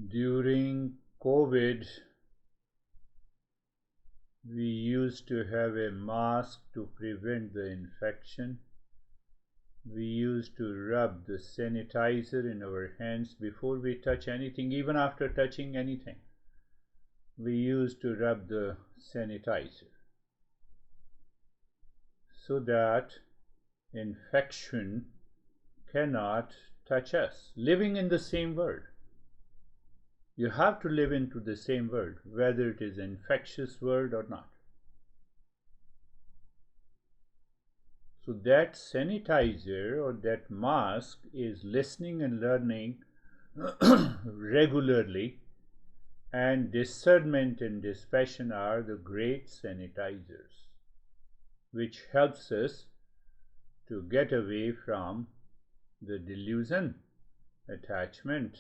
During COVID, we used to have a mask to prevent the infection. We used to rub the sanitizer in our hands before we touch anything, even after touching anything. We used to rub the sanitizer so that infection cannot touch us. Living in the same world. You have to live into the same world, whether it is an infectious world or not. So that sanitizer or that mask is listening and learning regularly, and discernment and dispassion are the great sanitizers, which helps us to get away from the delusion, attachment,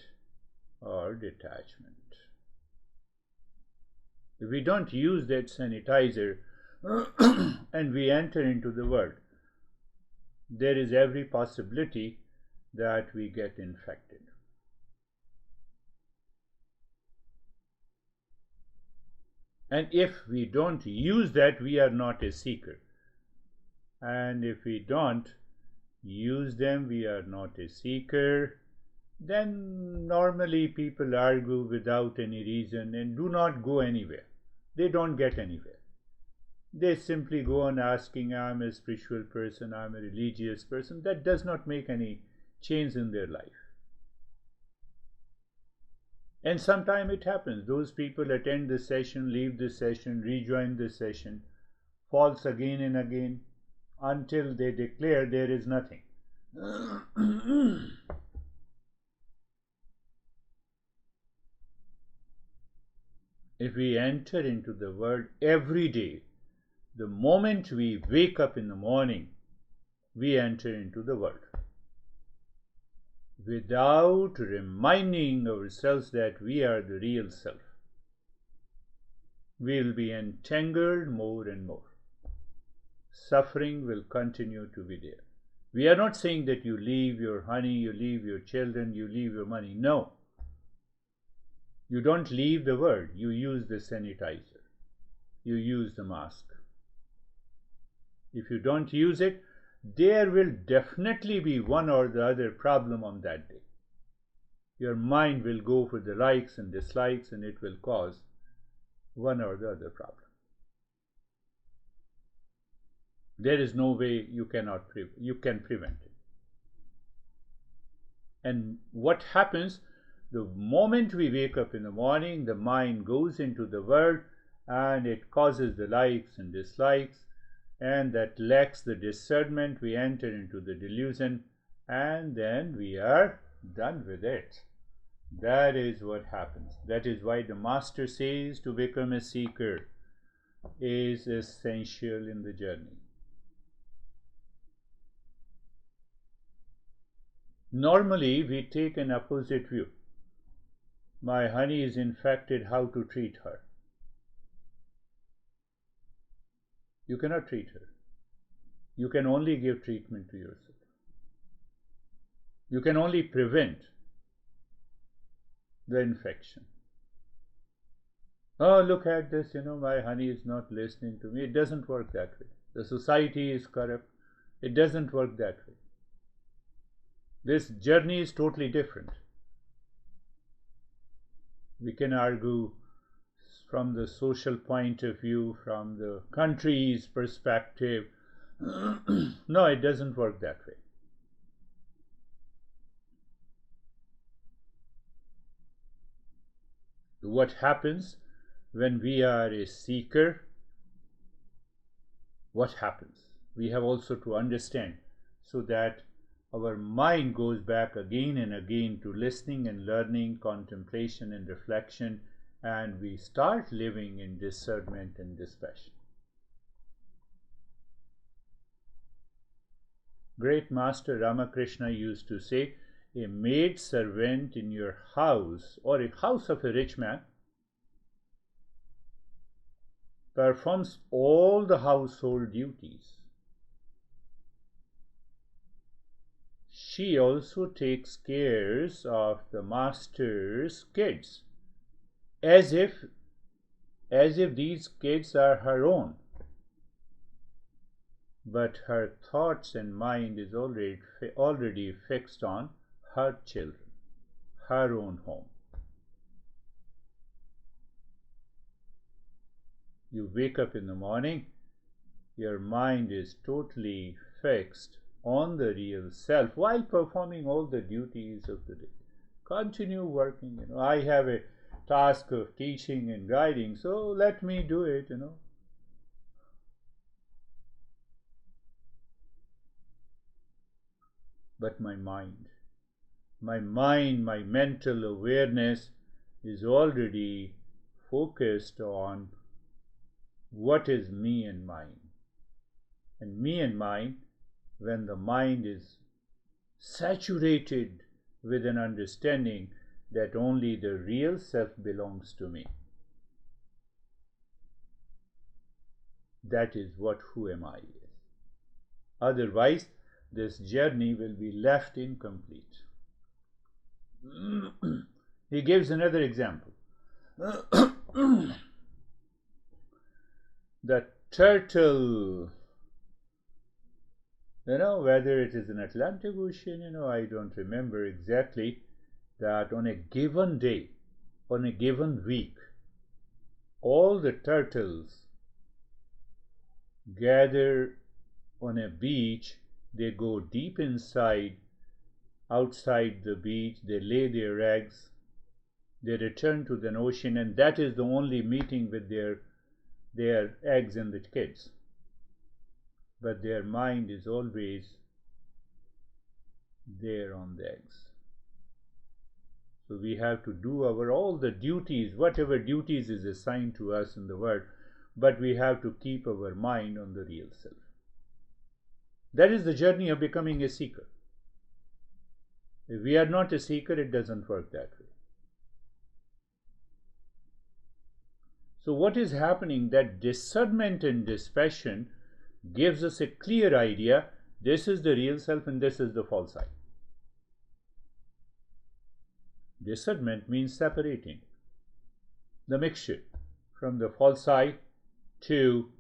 or detachment. If we don't use that sanitizer and we enter into the world, there is every possibility that we get infected. And if we don't use that, we are not a seeker. And if we don't use them, we are not a seeker. Then normally people argue without any reason and do not go anywhere. They don't get anywhere. They simply go on asking, I'm a spiritual person, I'm a religious person. That does not make any change in their life. And sometimes it happens. Those people attend the session, leave the session, rejoin the session, falls again and again until they declare there is nothing. If we enter into the world every day, the moment we wake up in the morning, we enter into the world. Without reminding ourselves that we are the real self, we will be entangled more and more. Suffering will continue to be there. We are not saying that you leave your honey, you leave your children, you leave your money. No. You don't leave the world. You use the sanitizer. You use the mask. If you don't use it, there will definitely be one or the other problem on that day. Your mind will go for the likes and dislikes, and it will cause one or the other problem. There is no way you can prevent it. And what happens, the moment we wake up in the morning, the mind goes into the world and it causes the likes and dislikes, and that lacks the discernment. We enter into the delusion and then we are done with it. That is what happens. That is why the Master says to become a seeker is essential in the journey. Normally we take an opposite view. My honey is infected, how to treat her? You cannot treat her. You can only give treatment to yourself. You can only prevent the infection. Oh, look at this, my honey is not listening to me. It doesn't work that way. The society is corrupt. It doesn't work that way. This journey is totally different. We can argue from the social point of view, from the country's perspective. No, it doesn't work that way. What happens when we are a seeker? What happens? We have also to understand, so that our mind goes back again and again to listening and learning, contemplation and reflection, and we start living in discernment and dispassion. Great Master Ramakrishna used to say, a maid servant in your house or a house of a rich man performs all the household duties. she also takes care of the master's kids, as if these kids are her own. But her thoughts and mind is already fixed on her children, her own home. You wake up in the morning, your mind is totally fixed on the real self while performing all the duties of the day. Continue working. I have a task of teaching and guiding, so let me do it. But my mental awareness is already focused on what is me and mine. And me and mine, when the mind is saturated with an understanding that only the real self belongs to me, that is what who am I is. Otherwise, this journey will be left incomplete. He gives another example. The turtle, whether it is in Atlantic Ocean, I don't remember exactly, that on a given day, on a given week, all the turtles gather on a beach. They go deep outside the beach, they lay their eggs, they return to the ocean, and that is the only meeting with their eggs and the kids. But their mind is always there on the eggs. So we have to do all the duties, whatever duties is assigned to us in the world, but we have to keep our mind on the real self. That is the journey of becoming a seeker. If we are not a seeker, it doesn't work that way. So what is happening, that discernment and dispassion gives us a clear idea, this is the real self and this is the false I. Discernment means separating the mixture from the false I to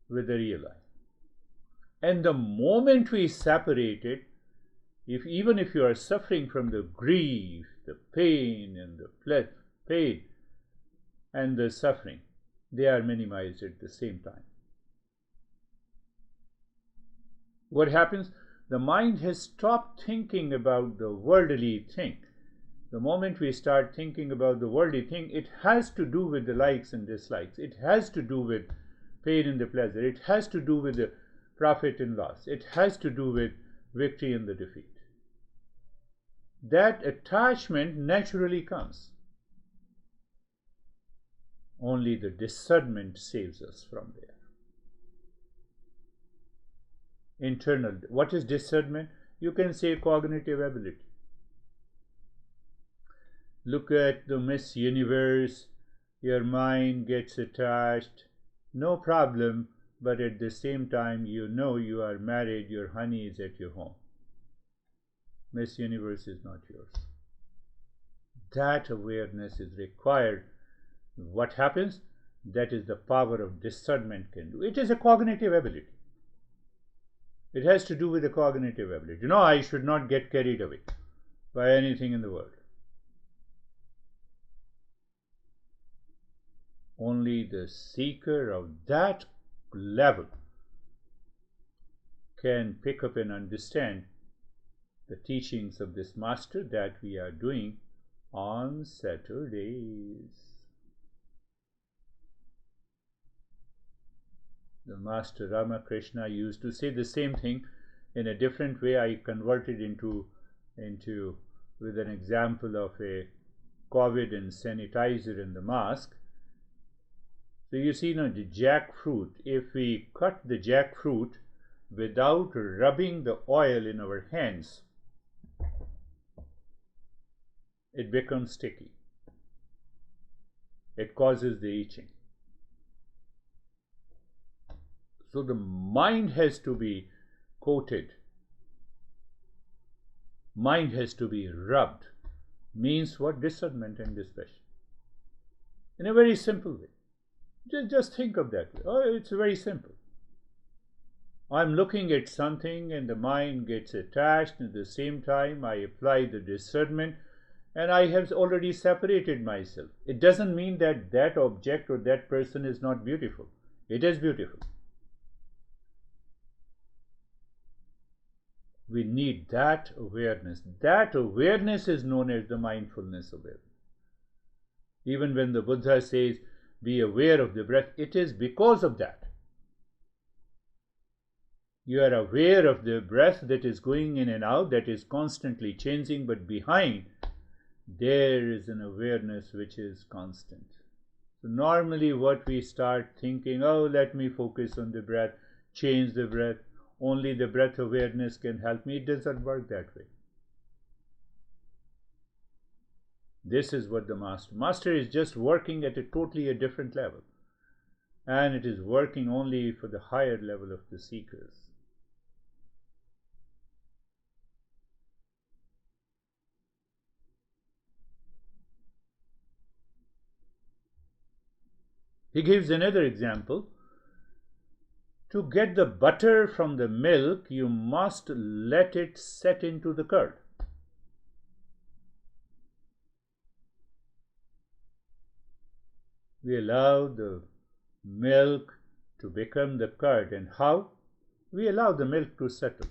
with the real I. And the moment we separate it, even if you are suffering from the grief, the pain and the pain and the suffering, they are minimized at the same time. What happens? The mind has stopped thinking about the worldly thing. The moment we start thinking about the worldly thing, it has to do with the likes and dislikes. It has to do with pain and the pleasure. It has to do with the profit and loss. It has to do with victory and the defeat. That attachment naturally comes. Only the discernment saves us from there. Internal. What is discernment? You can say cognitive ability. Look at the Miss Universe. Your mind gets attached. No problem. But at the same time, you are married. Your honey is at your home. Miss Universe is not yours. That awareness is required. What happens? That is the power of discernment can do. It is a cognitive ability. It has to do with the cognitive ability. I should not get carried away by anything in the world. Only the seeker of that level can pick up and understand the teachings of this master that we are doing on Saturdays. The Master Ramakrishna used to say the same thing in a different way. I converted into with an example of a COVID and sanitizer and the mask. So you see now the jackfruit, if we cut the jackfruit without rubbing the oil in our hands, it becomes sticky. It causes the itching. So the mind has to be coated Mind has to be rubbed. Means what? Discernment and dispassion. In a very simple way. Just think of that way. Oh, it's very simple. I'm looking at something and the mind gets attached, and at the same time I apply the discernment, and I have already separated myself. It doesn't mean that that object or that person is not beautiful. It is beautiful. We need that awareness. That awareness is known as the mindfulness awareness. Even when the Buddha says, be aware of the breath, it is because of that. You are aware of the breath that is going in and out, that is constantly changing, but behind there is an awareness which is constant. So normally what we start thinking, oh, let me focus on the breath, change the breath, only the breath awareness can help me. It doesn't work that way. This is what the master is just working at a totally different level, and it is working only for the higher level of the seekers. He gives another example. To get the butter from the milk, you must let it set into the curd. We allow the milk to become the curd. And how? We allow the milk to settle.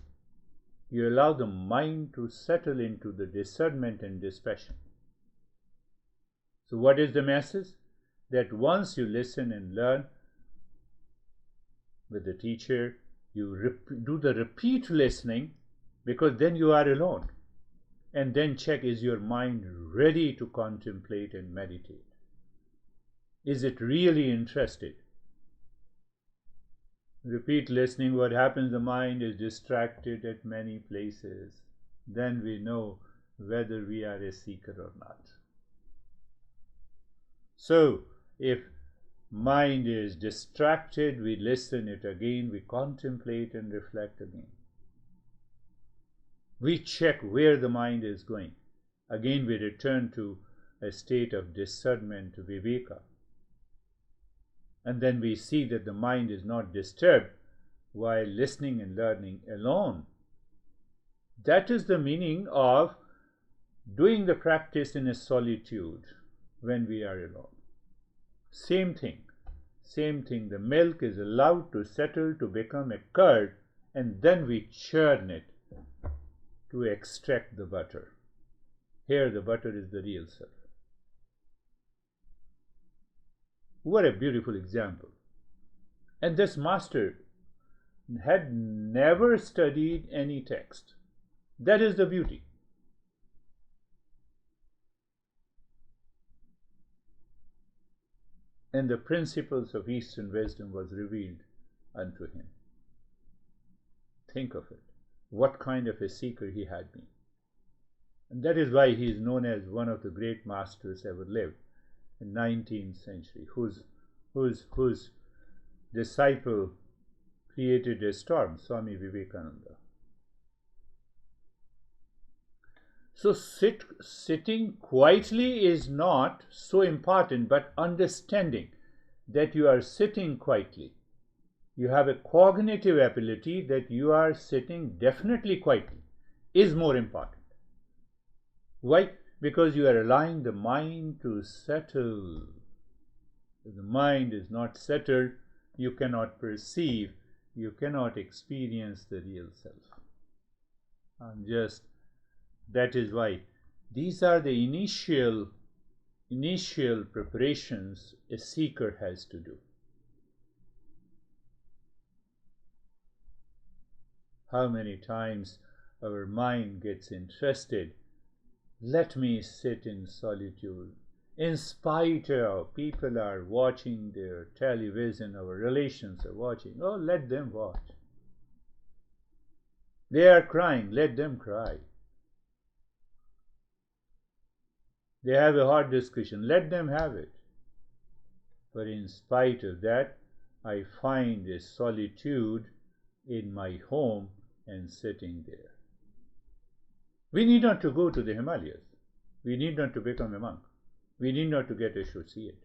You allow the mind to settle into the discernment and dispassion. So what is the message? That once you listen and learn with the teacher, you do the repeat listening, because then you are alone. And then check, is your mind ready to contemplate and meditate? Is it really interested? Repeat listening, what happens? The mind is distracted at many places. Then we know whether we are a seeker or not. So, if mind is distracted, we listen it again, we contemplate and reflect again. We check where the mind is going. Again, we return to a state of discernment, viveka. And then we see that the mind is not disturbed while listening and learning alone. That is the meaning of doing the practice in a solitude when we are alone. Same thing. The milk is allowed to settle to become a curd, and then we churn it to extract the butter. Here the butter is the real self. What a beautiful example. And this master had never studied any text. That is the beauty. And the principles of Eastern wisdom was revealed unto him. Think of it. What kind of a seeker he had been. And that is why he is known as one of the great masters ever lived in 19th century, whose disciple created a storm, Swami Vivekananda. So sitting quietly is not so important, but understanding that you are sitting quietly. You have a cognitive ability that you are sitting definitely quietly is more important. Why? Because you are allowing the mind to settle. If the mind is not settled, you cannot perceive, you cannot experience the real self. That is why these are the initial preparations a seeker has to do. How many times our mind gets interested? Let me sit in solitude. In spite of people are watching their television, our relations are watching. Oh, let them watch. They are crying, let them cry. They have a hard discussion, let them have it. But in spite of that, I find a solitude in my home and sitting there. We need not to go to the Himalayas. We need not to become a monk. We need not to get associated.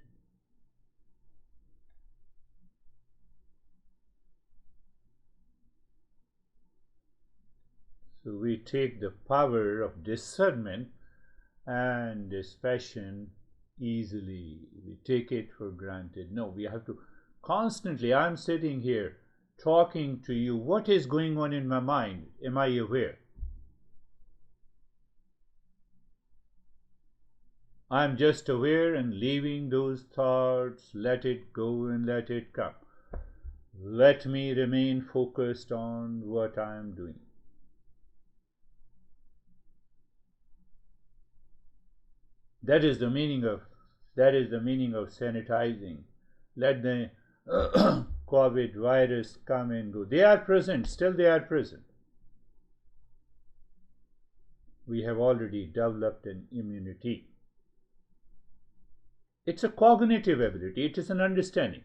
So we take the power of discernment and dispassion easily. We take it for granted. No, we have to constantly, I'm sitting here talking to you. What is going on in my mind? Am I aware? I'm just aware and leaving those thoughts. Let it go and let it come. Let me remain focused on what I am doing. That is the meaning of sanitizing. Let the COVID virus come and go. They are present, still they are present. We have already developed an immunity. It's a cognitive ability, it is an understanding.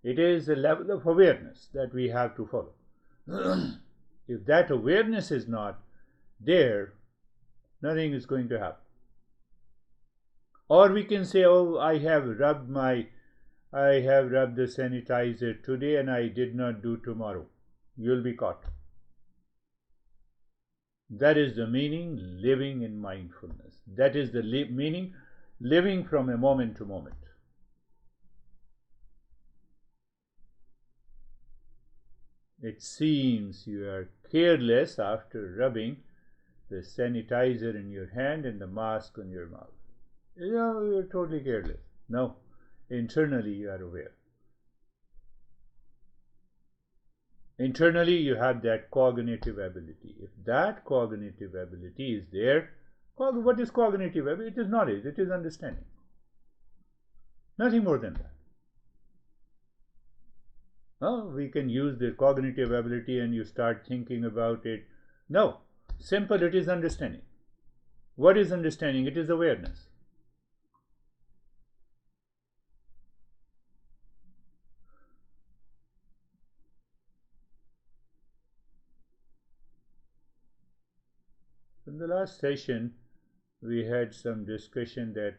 It is a level of awareness that we have to follow. If that awareness is not there, nothing is going to happen. Or we can say, oh, I have rubbed the sanitizer today and I did not do tomorrow. You'll be caught. That is the meaning, living in mindfulness. That is the meaning, living from a moment to moment. It seems you are careless after rubbing the sanitizer in your hand and the mask on your mouth. You're totally careless. No, internally you are aware. Internally you have that cognitive ability. If that cognitive ability is there, what is cognitive ability? It is knowledge, it is understanding. Nothing more than that. Oh, we can use the cognitive ability and you start thinking about it. No, simple, it is understanding. What is understanding? It is awareness. In the last session, we had some discussion that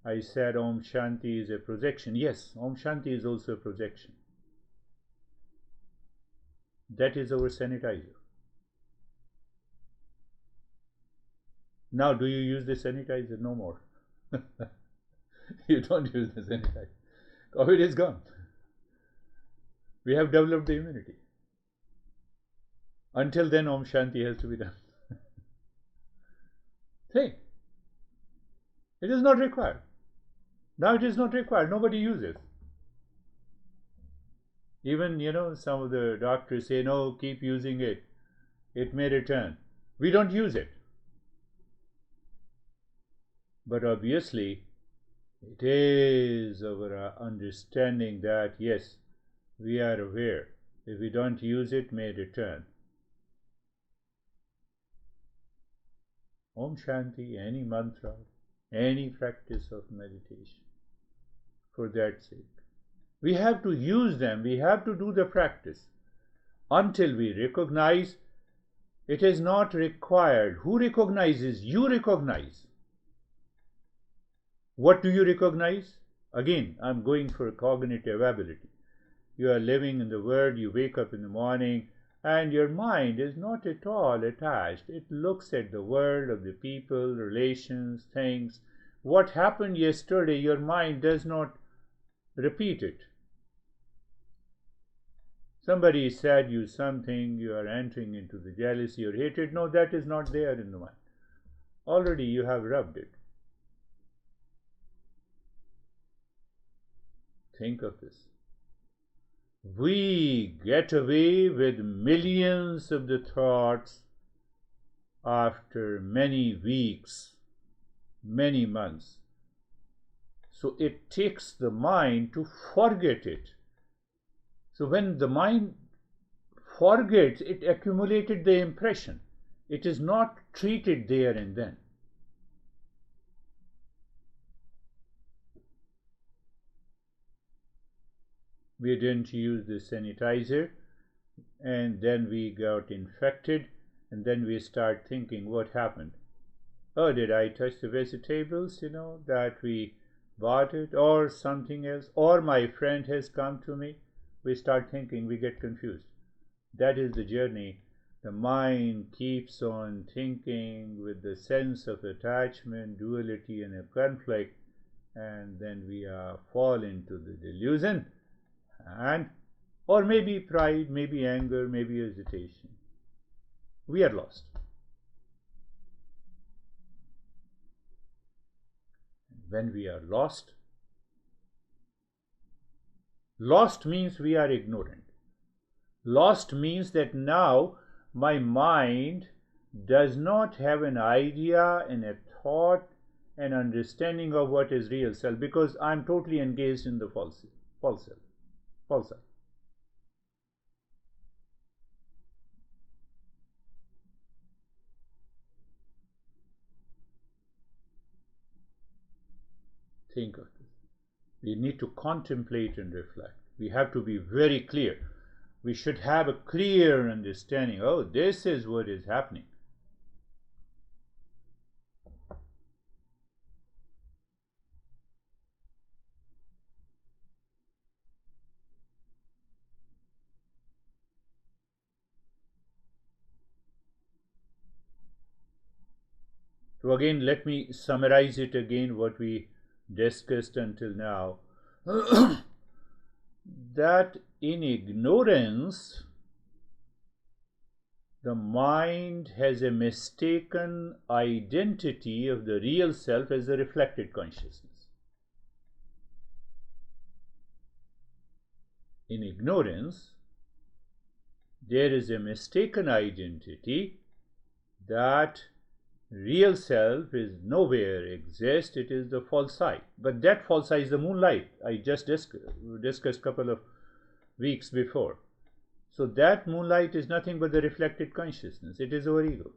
I said Om Shanti is a projection. Yes, Om Shanti is also a projection. That is our sanitizer. Now, do you use the sanitizer? No more. You don't use the sanitizer. COVID is gone. We have developed the immunity. Until then, Om Shanti has to be done. Hey, it is not required. Now it is not required. Nobody uses. Even, some of the doctors say, no, keep using it. It may return. We don't use it. But obviously, it is our understanding that, yes, we are aware. If we don't use it, may return. Om Shanti, any mantra, any practice of meditation, for that sake. We have to use them, we have to do the practice until we recognize it is not required. Who recognizes? You recognize. What do you recognize? Again, I'm going for cognitive ability. You are living in the world, you wake up in the morning, and your mind is not at all attached. It looks at the world of the people, relations, things. What happened yesterday, your mind does not repeat it. Somebody said you something, you are entering into the jealousy or hatred. No, that is not there in the mind. Already you have rubbed it. Think of this. We get away with millions of the thoughts after many weeks, many months. So it takes the mind to forget it. So when the mind forgets, it accumulated the impression. It is not treated there and then. We didn't use the sanitizer, and then we got infected, and then we start thinking what happened. Oh, did I touch the vegetables, that we bought it, or something else, or my friend has come to me? We start thinking, we get confused. That is the journey. The mind keeps on thinking with the sense of attachment, duality, and a conflict, and then we fall into the delusion, and or maybe pride, maybe anger, maybe hesitation. We are lost. When we are lost, lost means we are ignorant. Lost means that now my mind does not have an idea and a thought and understanding of what is real self, because I'm totally engaged in the false self, false self. Think of this. We need to contemplate and reflect. We have to be very clear. We should have a clear understanding. Oh, this is what is happening. So again, let me summarize it again, what we discussed until now. That in ignorance, the mind has a mistaken identity of the real self as a reflected consciousness. In ignorance, there is a mistaken identity that real self is nowhere exists, it is the false I. But that false I is the moonlight I just discussed a couple of weeks before. So that moonlight is nothing but the reflected consciousness. It is our ego.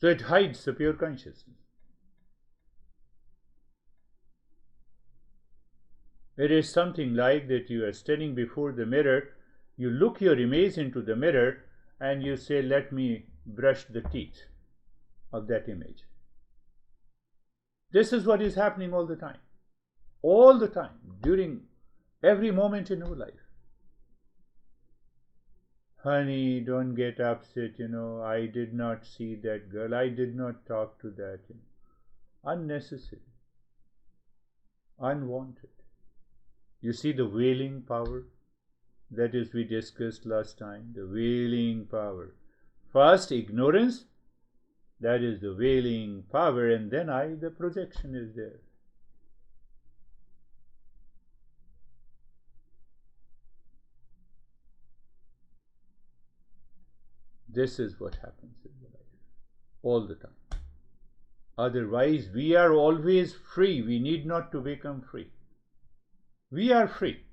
So it hides the pure consciousness. It is something like that you are standing before the mirror, you look your image into the mirror, and you say, let me brush the teeth of that image. This is what is happening all the time. All the time, during every moment in our life. Honey, don't get upset, I did not see that girl, I did not talk to that. Unnecessary, unwanted. You see the wailing power? That is, we discussed last time, the wailing power. First, ignorance, that is the wailing power, and then the projection is there. This is what happens in the life, all the time. Otherwise, we are always free. We need not to become free. We are free.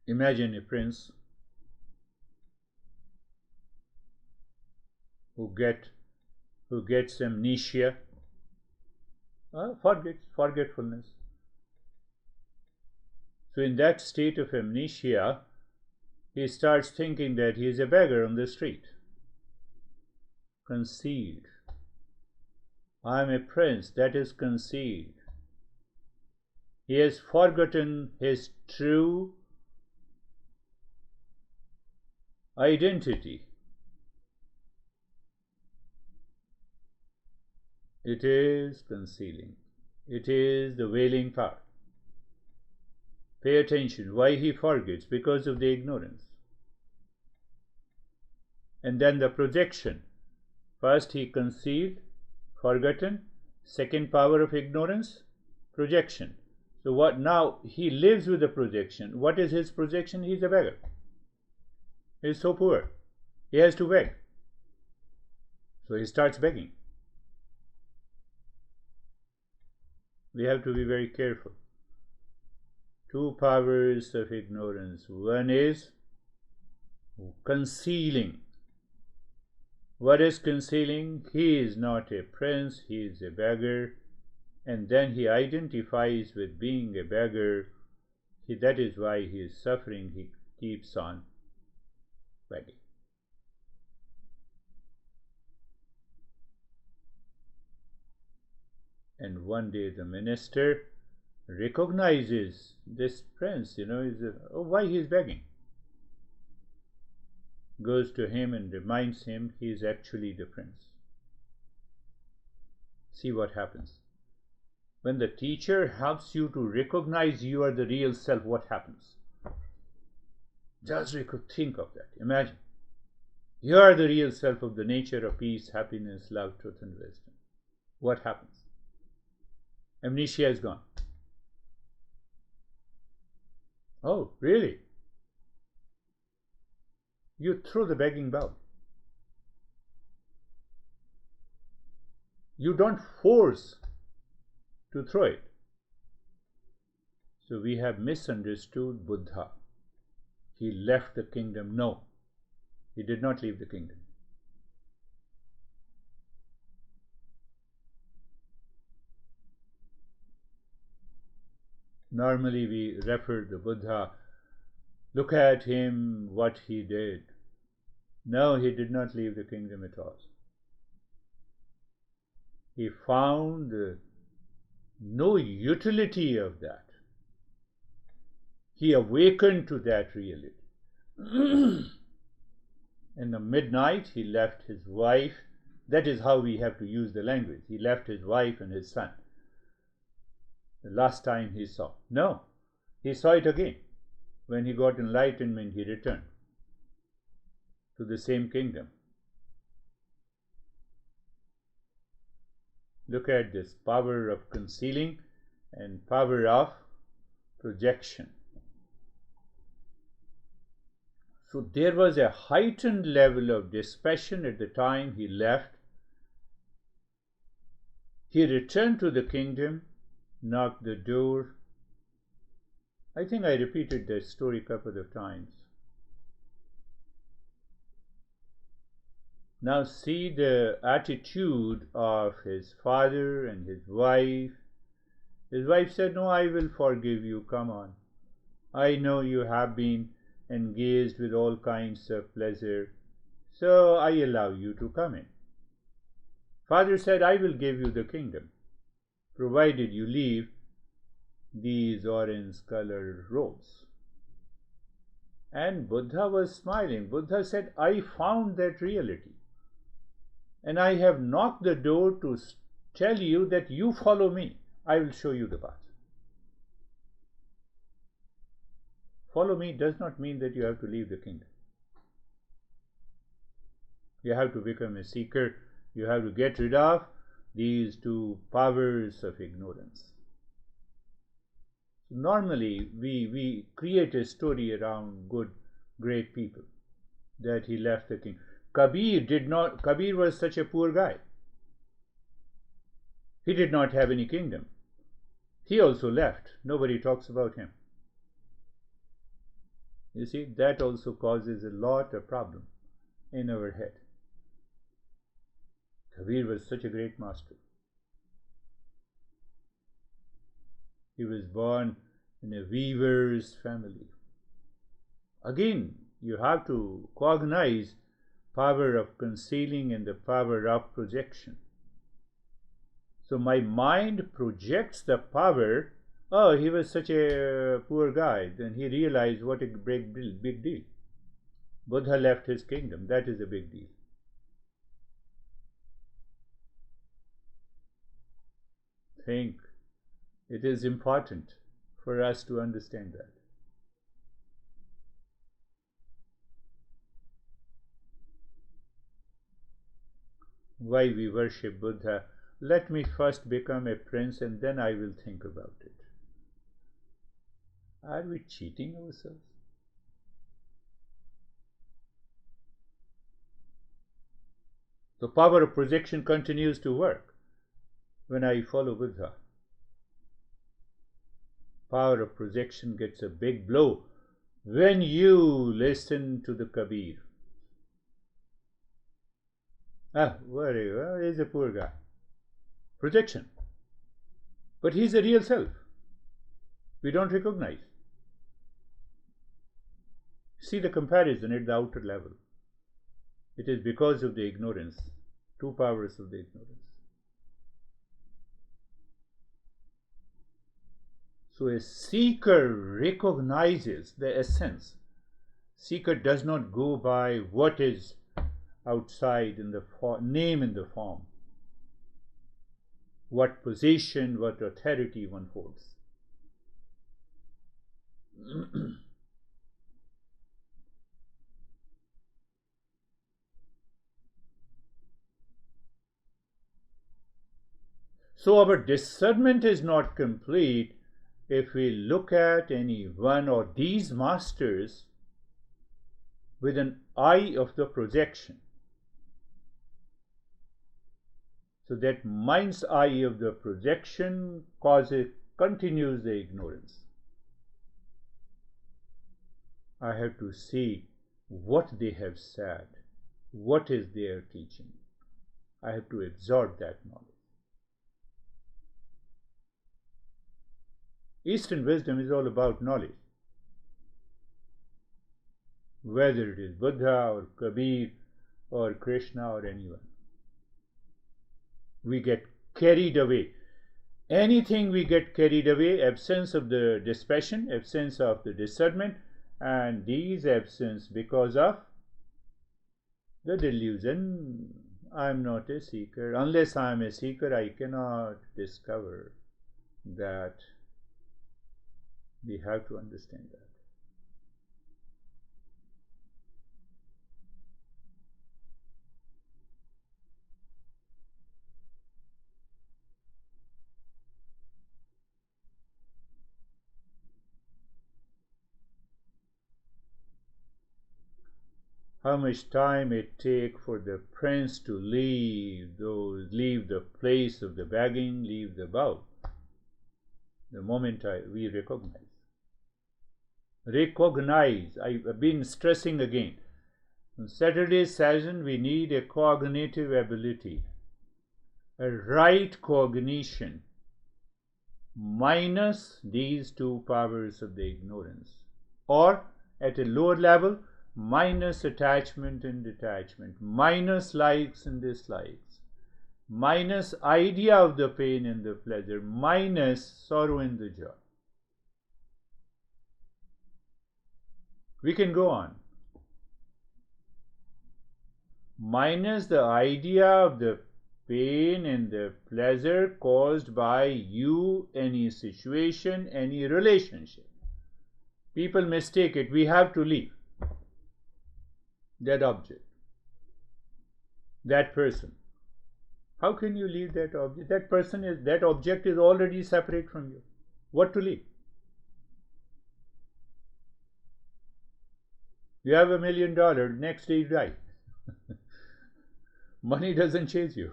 Imagine a prince who gets amnesia, forgetfulness. So in that state of amnesia, he starts thinking that he is a beggar on the street, concealed. I am a prince, that is concealed. He has forgotten his true identity. It is concealing. It is the wailing power. Pay attention. Why he forgets? Because of the ignorance. And then the projection. First he concealed, forgotten. Second power of ignorance, projection. So what now? He lives with the projection. What is his projection? He is a beggar. He is so poor. He has to beg. So he starts begging. We have to be very careful. Two powers of ignorance. One is concealing. What is concealing? He is not a prince, he is a beggar. and then he identifies with being a beggar. That is why he is suffering. He keeps on begging. And one day the minister recognizes this prince, why he is begging. Goes to him and reminds him he is actually the prince. See what happens. When the teacher helps you to recognize you are the real self, what happens? Just think of that. Imagine. You are the real self of the nature of peace, happiness, love, truth, and wisdom. What happens? Amnesia is gone. Oh, really? You throw the begging bowl. You don't force to throw it. So we have misunderstood Buddha. He left the kingdom. No, he did not leave the kingdom. Normally we refer to Buddha, look at him, what he did. No, he did not leave the kingdom at all. He found no utility of that. He awakened to that reality. In the midnight, he left his wife. That is how we have to use the language. He left his wife and his son. The last time he saw. No, he saw it again. When he got enlightenment, he returned to the same kingdom. Look at this power of concealing and power of projection. So there was a heightened level of dispassion at the time he left. He returned to the kingdom, knocked the door. I think I repeated that story a couple of times. Now see the attitude of his father and his wife. His wife said, "No, I will forgive you, come on. I know you have been engaged with all kinds of pleasure, so I allow you to come in." Father said, "I will give you the kingdom, provided you leave these orange-colored robes." And Buddha was smiling. Buddha said, "I found that reality. And I have knocked the door to tell you that you follow me. I will show you the path." Follow me does not mean that you have to leave the kingdom. You have to become a seeker. You have to get rid of these two powers of ignorance. Normally, we create a story around good, great people, that he left the kingdom. Kabir was such a poor guy. He did not have any kingdom. He also left. Nobody talks about him. You see, that also causes a lot of problem in our head. Kabir was such a great master. He was born in a weaver's family. Again, you have to cognize power of concealing and the power of projection. So my mind projects the power. Oh, he was such a poor guy. Then he realized what a big deal. Buddha left his kingdom. That is a big deal. Think. It is important for us to understand that. Why we worship Buddha? Let me first become a prince and then I will think about it. Are we cheating ourselves? The power of projection continues to work when I follow Buddha. Power of projection gets a big blow when you listen to the Kabir. Where are you? He's a poor guy. Projection. But he is a real self. We don't recognize. See the comparison at the outer level. It is because of the ignorance, two powers of the ignorance. So a seeker recognizes the essence. Seeker does not go by what is outside in the name in the form, what position, what authority one holds. So our discernment is not complete if we look at any one or these masters with an eye of the projection. So that mind's eye of the projection continues the ignorance. I have to see what they have said, what is their teaching. I have to absorb that knowledge. Eastern wisdom is all about knowledge. Whether it is Buddha or Kabir or Krishna or anyone. We get carried away. Anything we get carried away, absence of the dispassion, absence of the discernment, and these absence because of the delusion. I am not a seeker. Unless I am a seeker, I cannot discover that. We have to understand that. How much time it takes for the prince to leave the place of the begging, leave the bowl. The moment we recognize. I've been stressing again. On Saturday's session, we need a cognitive ability, a right cognition, minus these two powers of the ignorance, or at a lower level, minus attachment and detachment, minus likes and dislikes, minus idea of the pain and the pleasure, minus sorrow and the joy. We can go on. Minus the idea of the pain and the pleasure caused by you, any situation, any relationship. People mistake it. We have to leave that object, that person. How can you leave that object? That object is already separate from you. What to leave? You have $1 million, next day you die. Money doesn't chase you.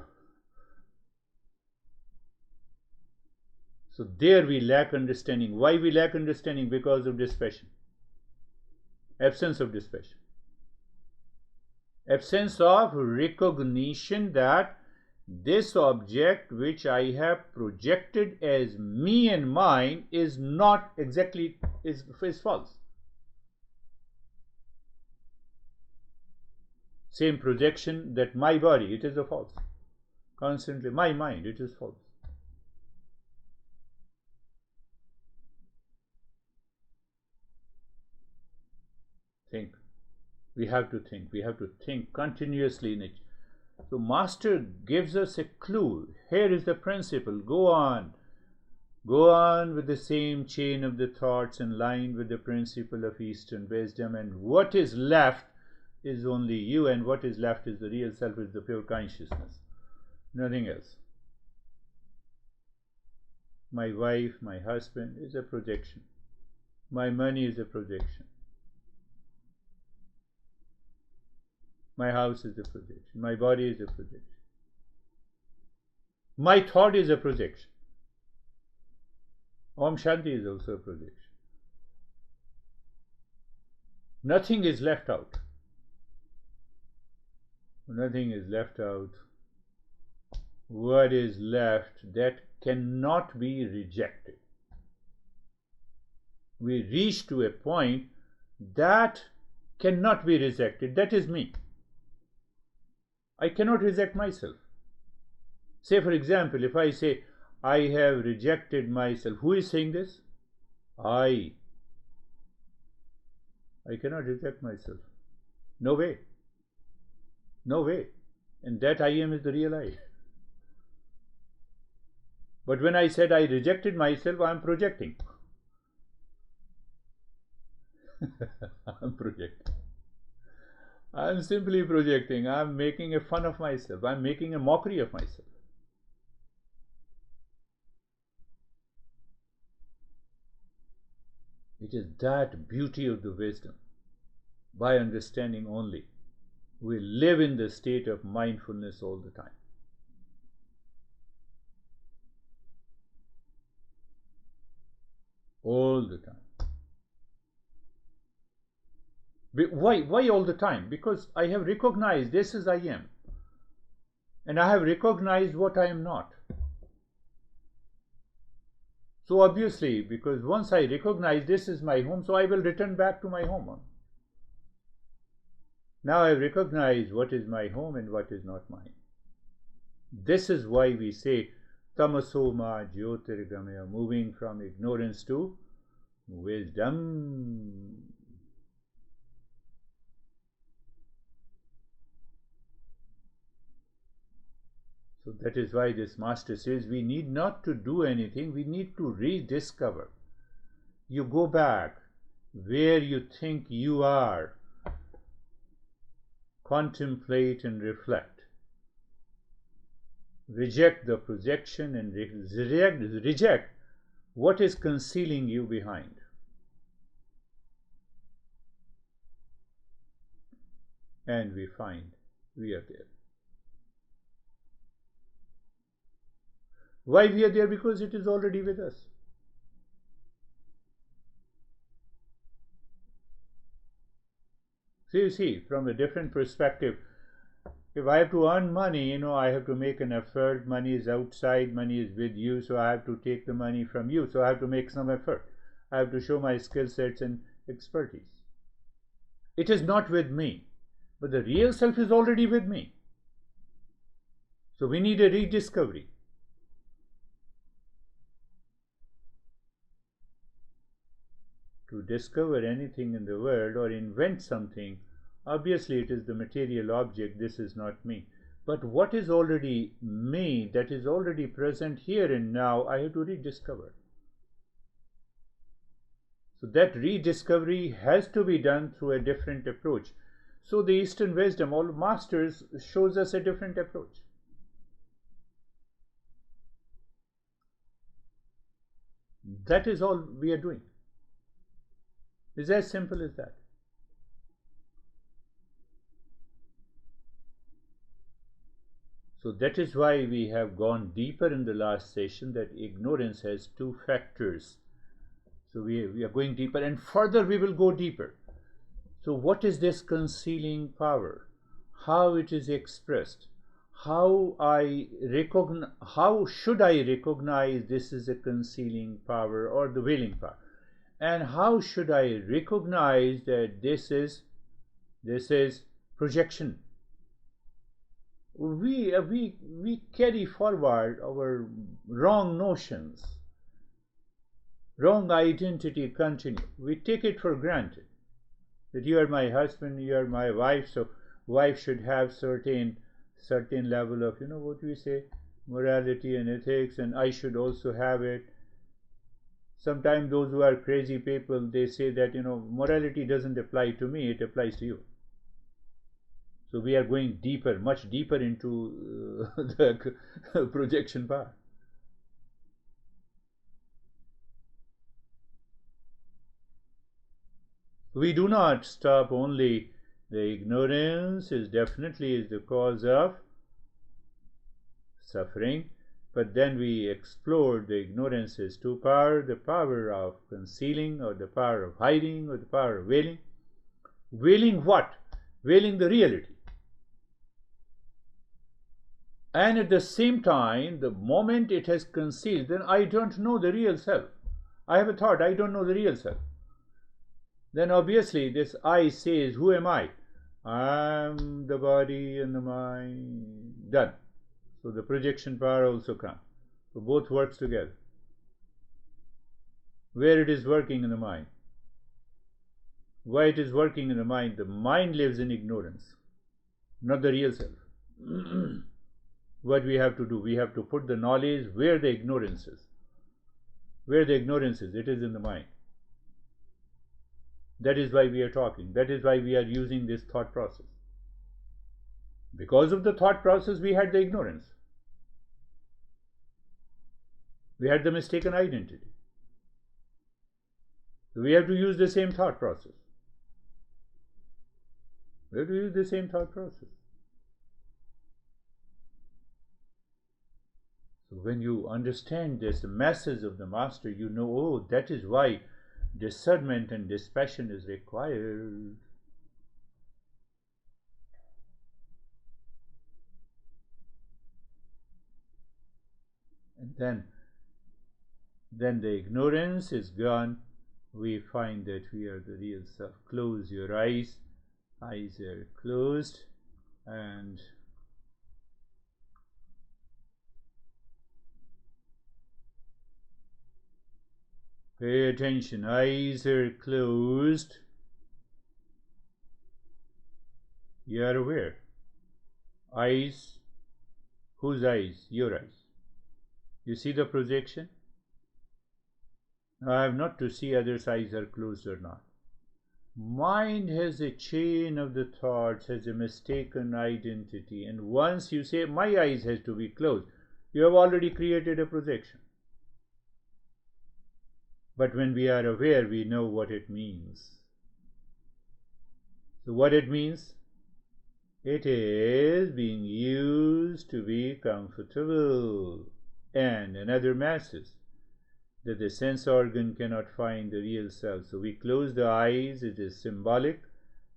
So there we lack understanding. Why we lack understanding? Because of dispassion. Absence of dispassion. Absence of recognition that this object which I have projected as me and mine is not exactly, is false. Same projection that my body, it is a false. Constantly, my mind, it is false. Think. We have to think. We have to think continuously in it. So Master gives us a clue. Here is the principle. Go on. Go on with the same chain of the thoughts in line with the principle of Eastern wisdom, and what is left is only you, and what is left is the real self, is the pure consciousness. Nothing else. My wife, my husband is a projection. My money is a projection. My house is a projection. My body is a projection. My thought is a projection. Om Shanti is also a projection. Nothing is left out. Nothing is left out. what is left that cannot be rejected. We reach to a point that cannot be rejected. That is me. I cannot reject myself. Say, for example, if I say, I have rejected myself, who is saying this? I cannot reject myself. No way. No way. And that I am is the real I. But when I said I rejected myself, I am projecting. I'm projecting. I'm simply projecting. I'm making a fun of myself. I'm making a mockery of myself. It is that beauty of the wisdom. By understanding only, we live in the state of mindfulness all the time. All the time. Why all the time? Because I have recognized this is I am. And I have recognized what I am not. So obviously, because once I recognize this is my home, so I will return back to my home. Now I recognize what is my home and what is not mine. This is why we say tamaso ma jyotirgamaya, moving from ignorance to wisdom. So that is why this master says we need not to do anything, we need to rediscover. You go back where you think you are, contemplate and reflect. Reject the projection and reject what is concealing you behind. And we find we are there. Why we are there? Because it is already with us. So you see, from a different perspective, if I have to earn money, I have to make an effort. Money is outside, money is with you, so I have to take the money from you. So I have to make some effort. I have to show my skill sets and expertise. It is not with me, but the real self is already with me. So we need a rediscovery. To discover anything in the world or invent something, obviously it is the material object, this is not me. But what is already me, that is already present here and now, I have to rediscover. So that rediscovery has to be done through a different approach. So the Eastern wisdom, all masters, shows us a different approach. That is all we are doing. It's as simple as that. So that is why we have gone deeper in the last session, that ignorance has two factors. So we are going deeper, and further we will go deeper. So what is this concealing power? How it is expressed? How should I recognize this is a concealing power or the willing power? And how should I recognize that this is projection? We carry forward our wrong notions, wrong identity continue. We take it for granted that you are my husband, you are my wife, so wife should have certain level of, what we say, morality and ethics, and I should also have it. Sometimes those who are crazy people, they say that, morality doesn't apply to me, it applies to you. So we are going deeper, much deeper into the projection part. We do not stop only the ignorance is definitely the cause of suffering, but then we explored the ignorance's two power, the power of concealing, or the power of hiding, or the power of veiling. Veiling what? Veiling the reality. And at the same time, the moment it has concealed, then I don't know the real self. I have a thought, I don't know the real self. Then obviously this I says, who am I? I'm the body and the mind. Done. So the projection power also comes. So both works together. Where it is working in the mind. Why it is working in the mind? The mind lives in ignorance, not the real self. What we have to do? We have to put the knowledge where the ignorance is. Where the ignorance is, it is in the mind. That is why we are talking. That is why we are using this thought process. Because of the thought process, we had the ignorance. We had the mistaken identity. So we have to use the same thought process. We have to use the same thought process. So when you understand this, the message of the Master, you know, oh, that is why discernment and dispassion is required. And then the ignorance is gone. We find that we are the real self. Close your eyes. Eyes are closed. And pay attention. Eyes are closed. You are aware. Eyes. Whose eyes? Your eyes. You see the projection? I have not to see others' eyes are closed or not. Mind has a chain of the thoughts, has a mistaken identity, and once you say, my eyes has to be closed, you have already created a projection. But when we are aware, we know what it means. So what it means? It is being used to be comfortable. And another message, that the sense organ cannot find the real self. So we close the eyes. It is symbolic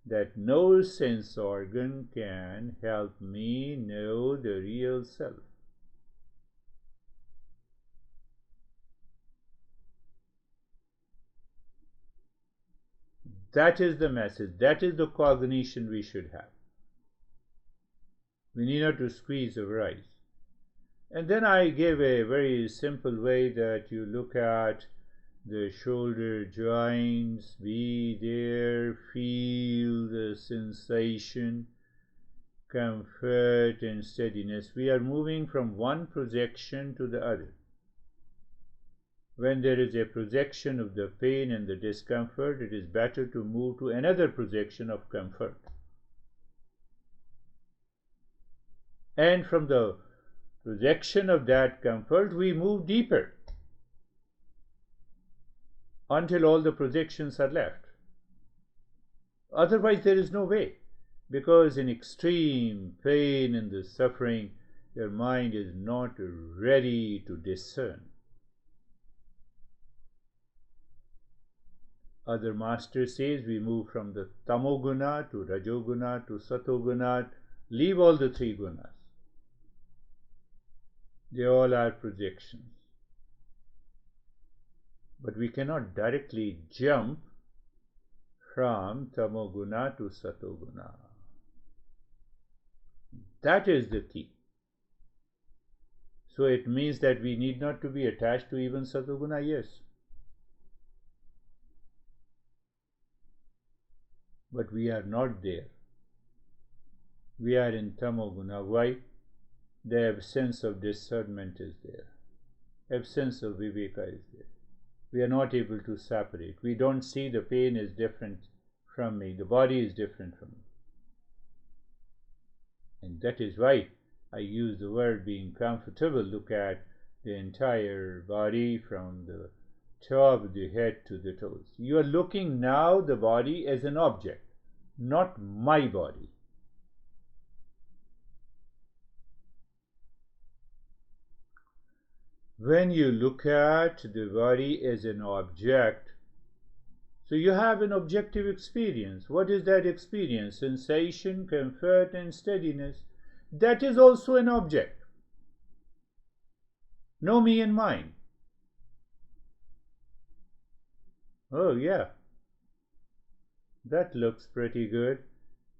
that no sense organ can help me know the real self. That is the message. That is the cognition we should have. We need not to squeeze our eyes. And then I gave a very simple way that you look at the shoulder joints, be there, feel the sensation, comfort and steadiness. We are moving from one projection to the other. When there is a projection of the pain and the discomfort, it is better to move to another projection of comfort. And from the projection of that comfort, we move deeper until all the projections are left. Otherwise, there is no way, because in extreme pain and the suffering, your mind is not ready to discern. Other master says we move from the tamoguna to rajoguna to satoguna, leave all the three gunas. They all are projections. But we cannot directly jump from tamoguna to satoguna. That is the key. So it means that we need not to be attached to even satoguna, yes. But we are not there. We are in tamoguna. Why? The absence of discernment is there. Absence of viveka is there. We are not able to separate. We don't see the pain is different from me. The body is different from me. And that is why I use the word being comfortable. Look at the entire body from the top of the head to the toes. You are looking now the body as an object, not my body. When you look at the body as an object, so you have an objective experience. What is that experience? Sensation, comfort, and steadiness. That is also an object. Know me and mine. Oh, yeah, that looks pretty good.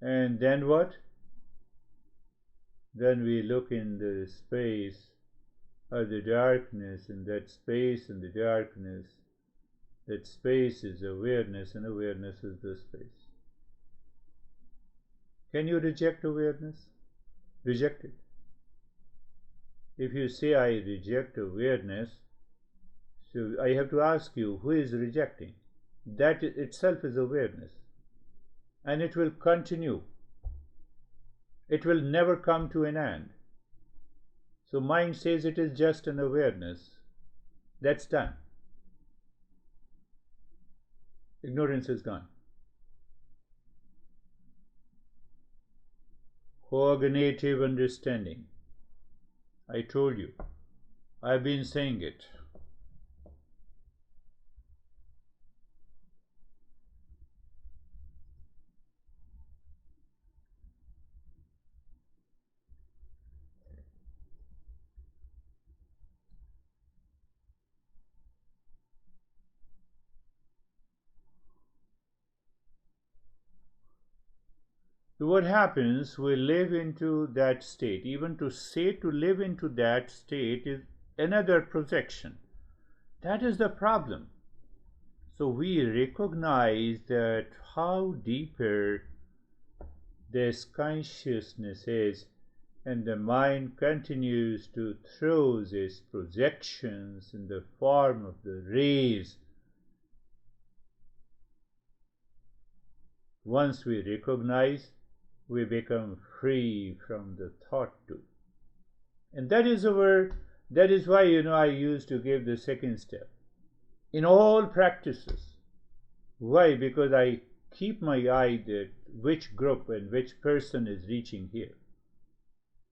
And then what? Then we look in the space or the darkness, and that space and the darkness, that space is awareness, and awareness is the space. Can you reject awareness? Reject it. If you say, I reject awareness, so I have to ask you, who is rejecting? That itself is awareness. And it will continue. It will never come to an end. So mind says it is just an awareness. That's done. Ignorance is gone. Cognitive understanding. I told you. I've been saying it. So what happens, we live into that state. Even to say to live into that state is another projection. That is the problem. So we recognize that how deeper this consciousness is, and the mind continues to throw its projections in the form of the rays. Once we recognize, we become free from the thought too. And that is why, I used to give the second step in all practices. Why? Because I keep my eye that which group and which person is reaching here.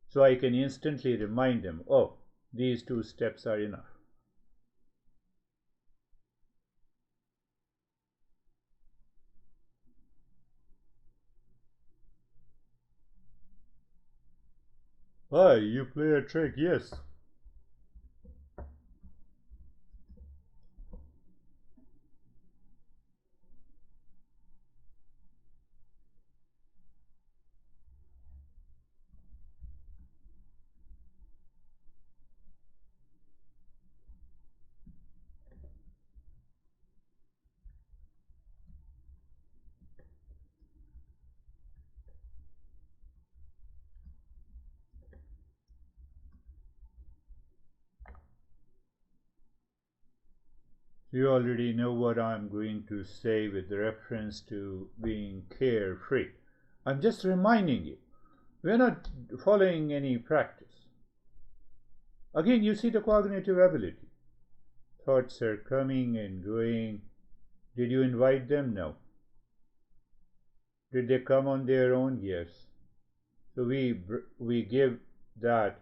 So I can instantly remind them, oh, these 2 steps are enough. Why, you play a trick, yes. You already know what I'm going to say with reference to being carefree. I'm just reminding you, we're not following any practice. Again, you see the cognitive ability. Thoughts are coming and going. Did you invite them? No. Did they come on their own? Yes. So we give that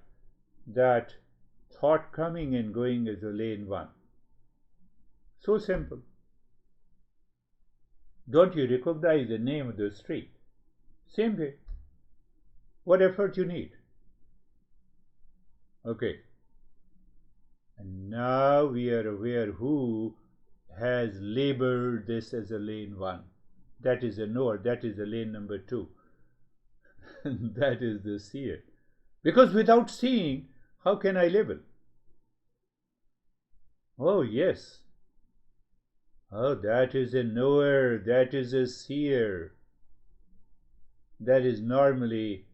thought coming and going as a lane 1. So simple. Don't you recognize the name of the street? Same way. What effort you need? Okay. And now we are aware who has labeled this as a lane 1. That is a knower. That is a lane number 2. That is the seer. Because without seeing, how can I label? Oh, yes. Oh, that is a knower. That is a seer. That is normally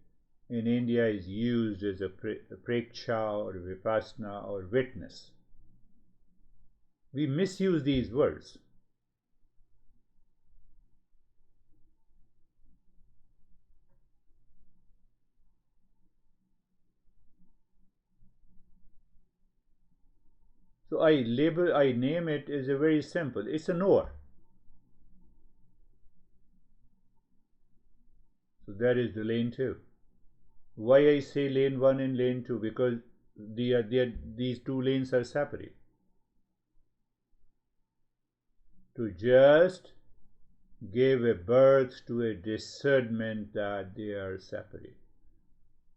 in India is used as a preksha or vipassana or witness. We misuse these words. So I name it as a very simple. It's a knower. So that is the lane 2. Why I say lane 1 and lane 2? Because these 2 lanes are separate. To just give a birth to a discernment that they are separate.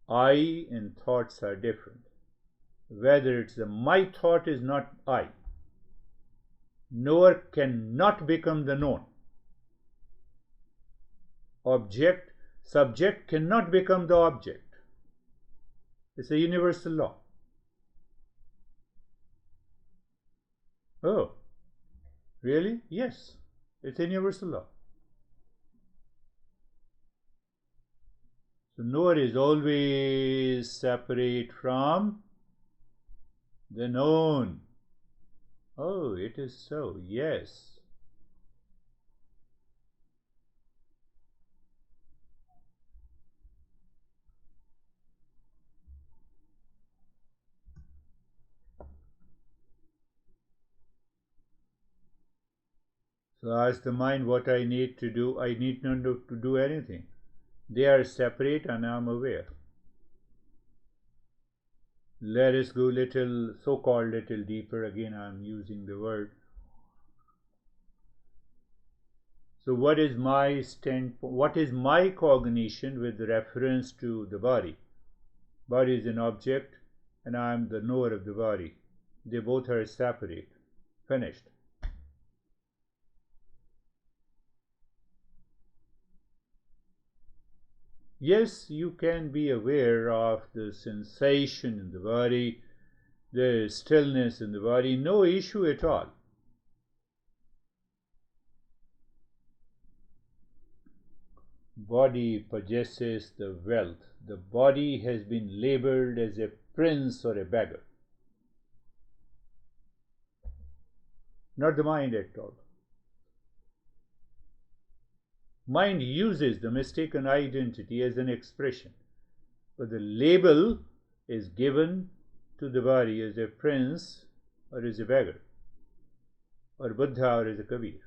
I and thoughts are different. whether it's the my thought is not I. Knower cannot become the known. Subject cannot become the object. It's a universal law. Oh, really? Yes, it's a universal law. So knower is always separate from the known. Oh, it is so, yes. So ask the mind what I need to do. I need not to do anything. They are separate and I am aware. Let us go little, so-called little deeper. Again, I am using the word. So what is my standpoint? What is my cognition with reference to the body? Body is an object and I am the knower of the body. They both are separate. Finished. Yes, you can be aware of the sensation in the body, the stillness in the body, no issue at all. Body possesses the wealth. The body has been labeled as a prince or a beggar. Not the mind at all. Mind uses the mistaken identity as an expression, but the label is given to the body as a prince or as a beggar, or Buddha or as a Kabir.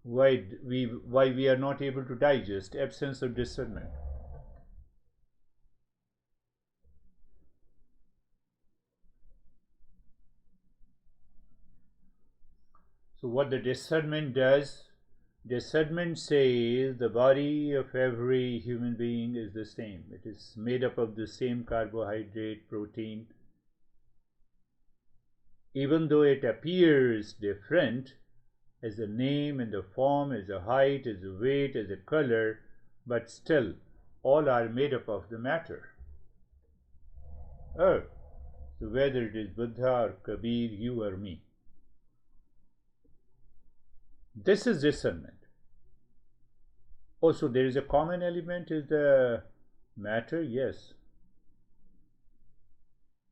Why we are not able to digest? Absence of discernment. So what the discernment does, discernment says the body of every human being is the same. It is made up of the same carbohydrate, protein. Even though it appears different as a name, in the form, as a height, as a weight, as a color, but still all are made up of the matter. Oh, so whether it is Buddha or Kabir, you or me. This is discernment. Also, there is a common element is the matter, yes.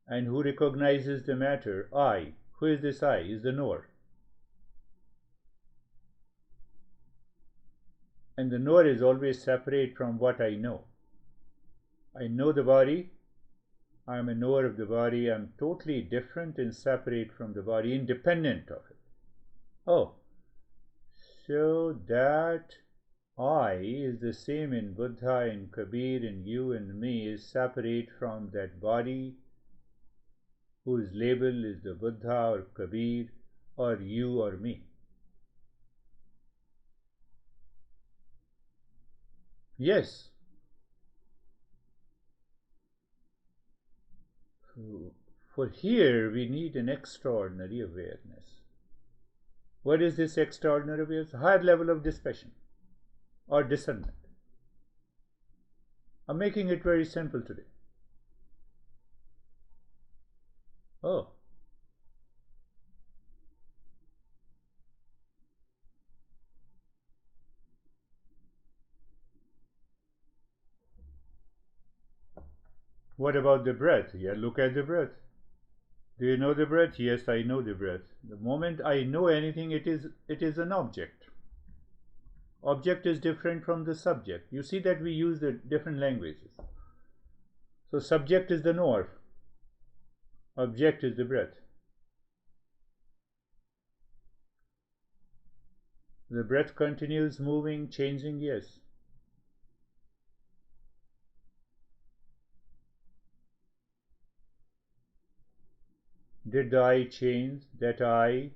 And who recognizes the matter? I. Who is this I? Is the knower. And the knower is always separate from what I know. I know the body. I am a knower of the body. I am totally different and separate from the body, independent of it. Oh, so that I is the same in Buddha, in Kabir, in you and me, is separate from that body whose label is the Buddha or Kabir or you or me. Yes. For here we need an extraordinary awareness. What is this extraordinary awareness? Higher level of dispassion or discernment. I'm making it very simple today. Oh. What about the breath? Yeah, look at the breath. Do you know the breath? Yes, I know the breath. The moment I know anything, it is an object. Object is different from the subject. You see that we use the different languages. So subject is the knower. Object is the breath. The breath continues moving, changing, yes. Did the I change? That I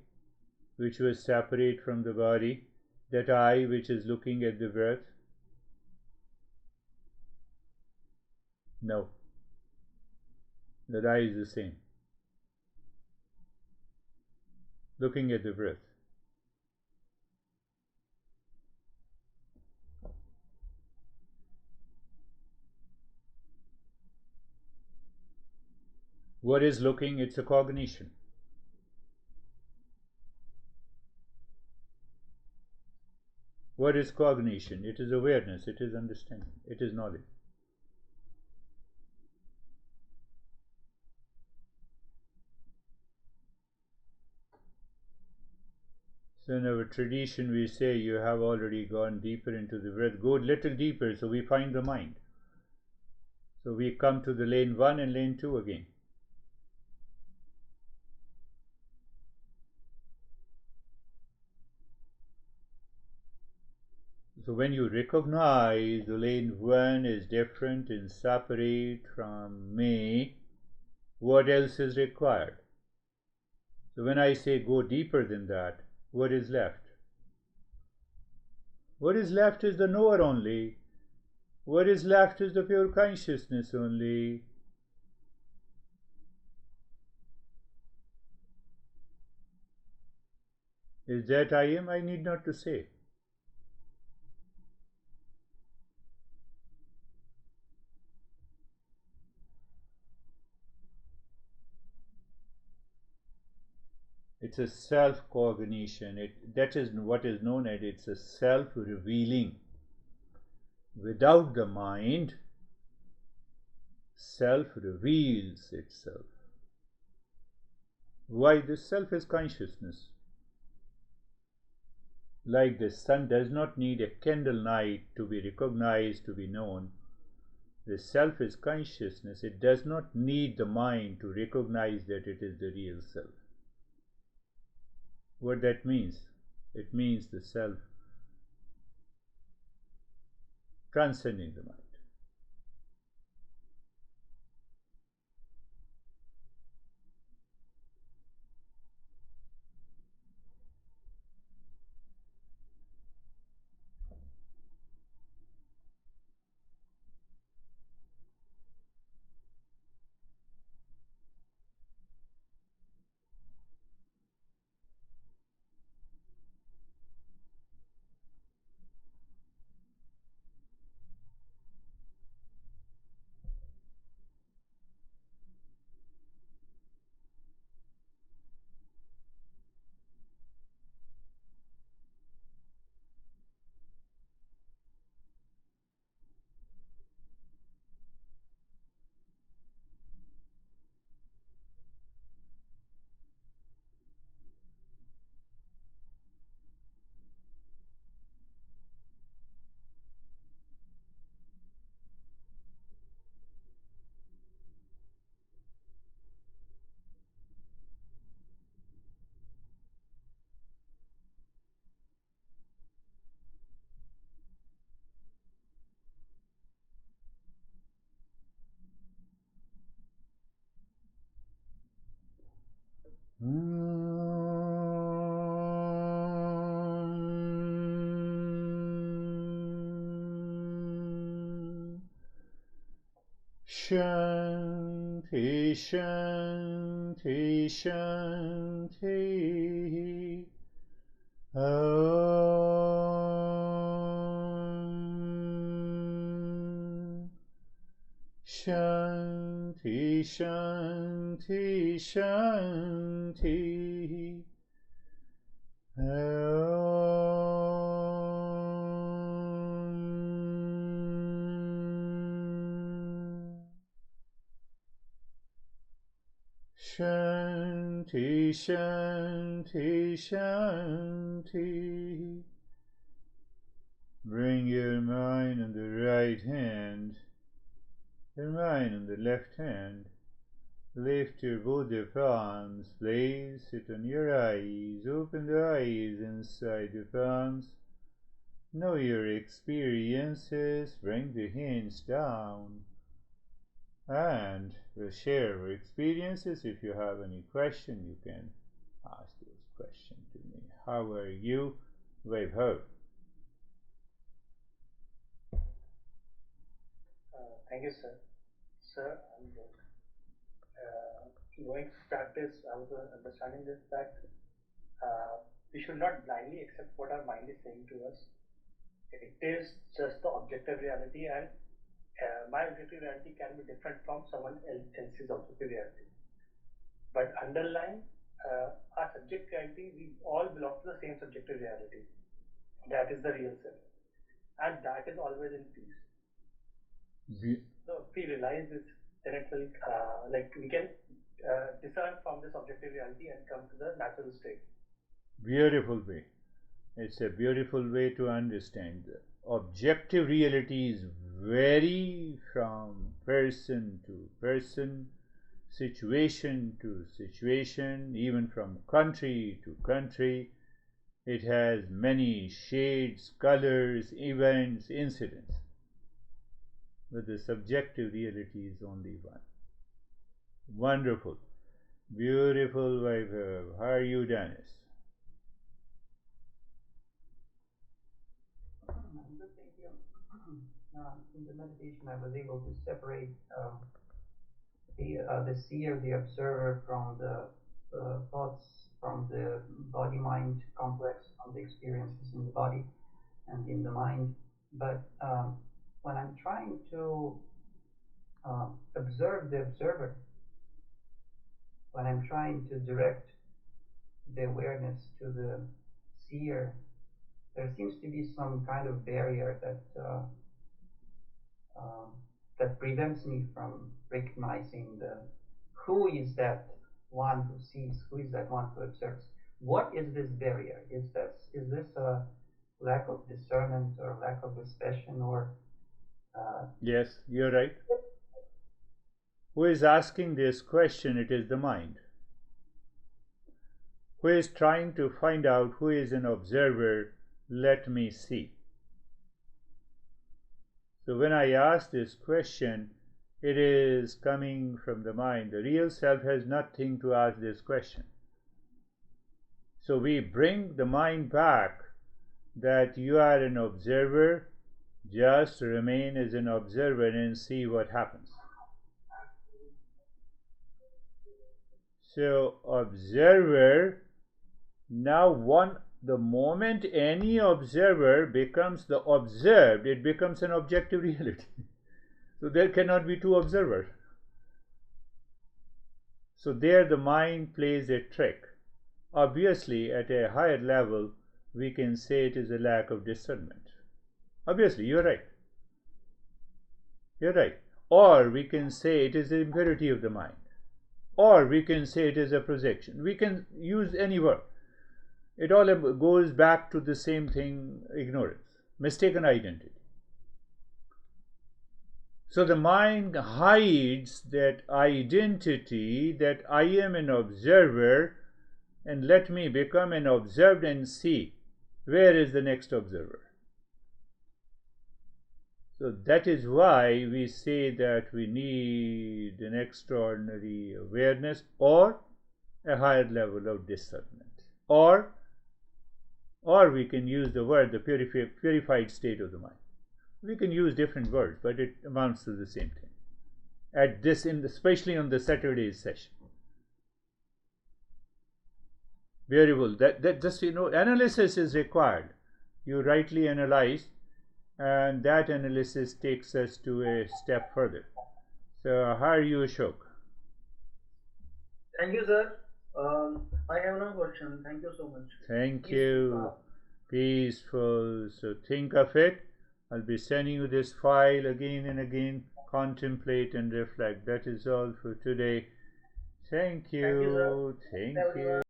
which was separate from the body, that I which is looking at the breath. No, the eye is the same. Looking at the breath. What is looking? It's a cognition. What is cognition? It is awareness, it is understanding, it is knowledge. So in our tradition we say you have already gone deeper into the breath. Go a little deeper, so we find the mind. So we come to the lane 1 and lane 2 again. So when you recognize the lane 1 is different and separate from me, what else is required? So when I say go deeper than that, what is left? What is left is the knower only. What is left is the pure consciousness only. Is that I am? I need not to say. It's a self-cognition. That is what is known as it's a self-revealing. Without the mind, self reveals itself. Why? The self is consciousness. Like the sun does not need a candle night to be recognized, to be known. The self is consciousness. It does not need the mind to recognize that it is the real self. What that means? It means the self transcending the mind. Shanti, Shanti, Shanti. Om. Shanti, Shanti, Shanti. Om. Shanti, Shanti, Shanti. Bring your mind on the right hand, your mind on the left hand. Lift your both your palms, place it on your eyes, open the eyes inside the palms. Know your experiences, bring the hands down, and we'll share our experiences. If you have any question, you can ask those questions to me. How are you? Vaibhav. Thank you, sir. Sir, I'm good. Going to practice, I was understanding this that we should not blindly accept what our mind is saying to us. It is just the objective reality, and my objective reality can be different from someone else's objective reality. But underlying our subjective reality, we all belong to the same subjective reality. That is the real self, and that is always in peace. Be- So if we realize this, then it will like we can discern from this objective reality and come to the natural state. Beautiful way. It's a beautiful way to understand. Objective realities vary from person to person, situation to situation, even from country to country. It has many shades, colors, events, incidents. But the subjective reality is only one. Wonderful. Beautiful Vaibhav. How are you, Dennis? Good, thank you. In the meditation, I was able to separate the seer, the observer, from the thoughts, from the body-mind complex, from the experiences in the body and in the mind. But when I'm trying to observe the observer, when I'm trying to direct the awareness to the seer, there seems to be some kind of barrier that prevents me from recognizing who is that one who sees, who is that one who observes. What is this barrier? Is this a lack of discernment or lack of dispassion or Yes, you're right. Who is asking this question? It is the mind. Who is trying to find out who is an observer? Let me see. So when I ask this question, it is coming from the mind. The real self has nothing to ask this question. So we bring the mind back that you are an observer, just remain as an observer and see what happens. So observer, now the moment any observer becomes the observed, it becomes an objective reality. So there cannot be two observers. So there the mind plays a trick. Obviously, at a higher level, we can say it is a lack of discernment. Obviously, you're right. You're right. Or we can say it is the impurity of the mind. Or we can say it is a projection. We can use any word. It all goes back to the same thing, ignorance, mistaken identity. So the mind hides that identity, that I am an observer, and let me become an observed and see where is the next observer. So that is why we say that we need an extraordinary awareness or a higher level of discernment, or we can use the word the purified state of the mind. We can use different words, but it amounts to the same thing. At this, especially on the Saturday session. Variable. That just analysis is required. You rightly analyze, and that analysis takes us to a step further. So, how are you, Ashok? Thank you, sir. I have no question. Thank you so much. Thank you. Peaceful. So, think of it. I'll be sending you this file again and again. Contemplate and reflect. That is all for today. Thank you. Thank you, sir. Thank Everyone. you.